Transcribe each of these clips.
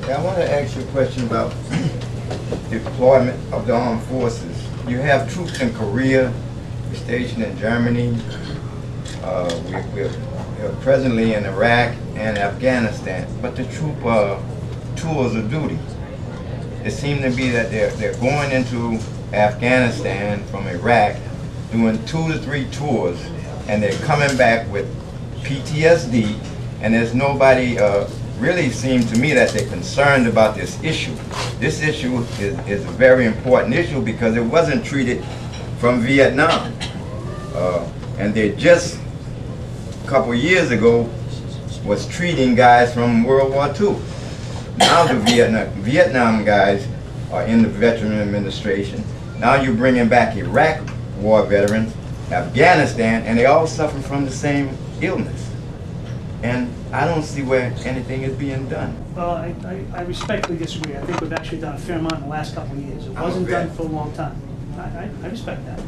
Yeah, I want to ask you a question about deployment of the armed forces. You have troops in Korea, we're stationed in Germany, we're presently in Iraq and Afghanistan, but the troop tours of duty. It seems to be that they're going into Afghanistan from Iraq, doing 2 to 3 tours, and they're coming back with PTSD, and there's nobody really seems to me that they're concerned about this issue. This issue is a very important issue because it wasn't treated from Vietnam. And they just, a couple years ago, was treating guys from World War II. Now the Vietnam guys are in the Veteran Administration. Now you're bringing back Iraq war veterans, Afghanistan, and they all suffer from the same illness. And I don't see where anything is being done. Well, I respectfully disagree. I think we've actually done a fair amount in the last couple of years. It wasn't done for a long time. I respect that.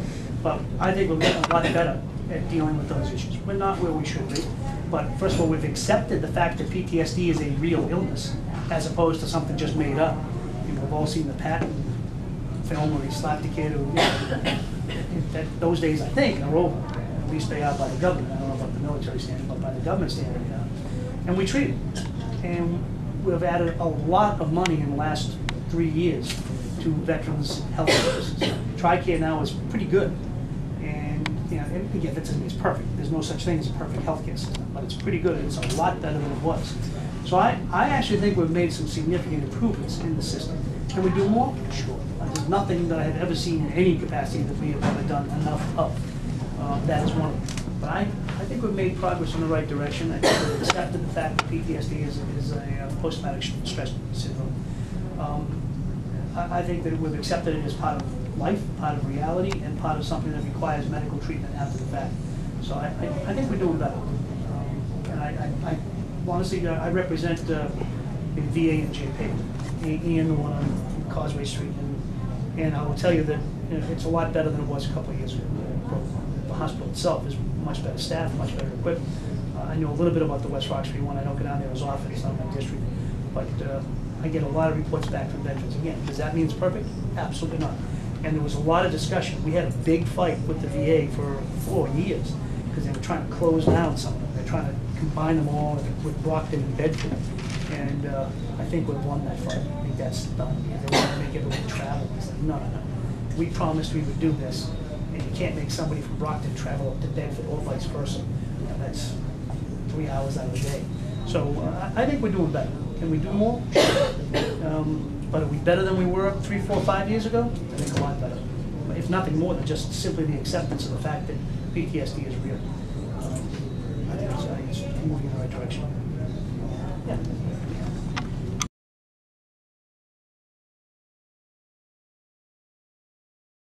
But I think we're getting a lot better at dealing with those issues. We're not where we should be. But first of all, we've accepted the fact that PTSD is a real illness, as opposed to something just made up. We've all seen the Patton film where he slapped a kid who, those days, I think, are over. At least they are by the government. I don't know about the military standard, but by the government standard, and we treat it. And we've added a lot of money in the last 3 years to veterans' health services. TRICARE now is pretty good. And again, it's perfect. There's no such thing as a perfect healthcare system, but it's pretty good. It's a lot better than it was. So I actually think we've made some significant improvements in the system. Can we do more? Sure. There's nothing that I have ever seen in any capacity that we have ever done enough of. That is one of them. But I think we've made progress in the right direction. I think we've accepted the fact that PTSD is a post-traumatic stress syndrome. I think that we've accepted it as part of life, part of reality, and part of something that requires medical treatment after the fact. So I think we're doing better. And I honestly, I represent the VA in JP and the one on Causeway Street. And I will tell you that it's a lot better than it was a couple of years ago. The hospital itself is much better staffed, much better equipped. I know a little bit about the West Roxbury one. I don't go down there as often. It's not my district. But I get a lot of reports back from veterans. Again, does that mean it's perfect? Absolutely not. And there was a lot of discussion. We had a big fight with the VA for 4 years because they were trying to close down some of them. They're trying to combine them all with Brockton and Bedford. And I think we've won that fight. I think that's done. They want to make everyone travel. It's like, no. We promised we would do this. And you can't make somebody from Brockton travel up to Bedford or vice versa. That's 3 hours out of the day. So I think we're doing better. Can we do more? But are we better than we were 3, 4, 5 years ago? I think a lot better. If nothing more than just simply the acceptance of the fact that PTSD is real. I think it's moving in the right direction. Yeah.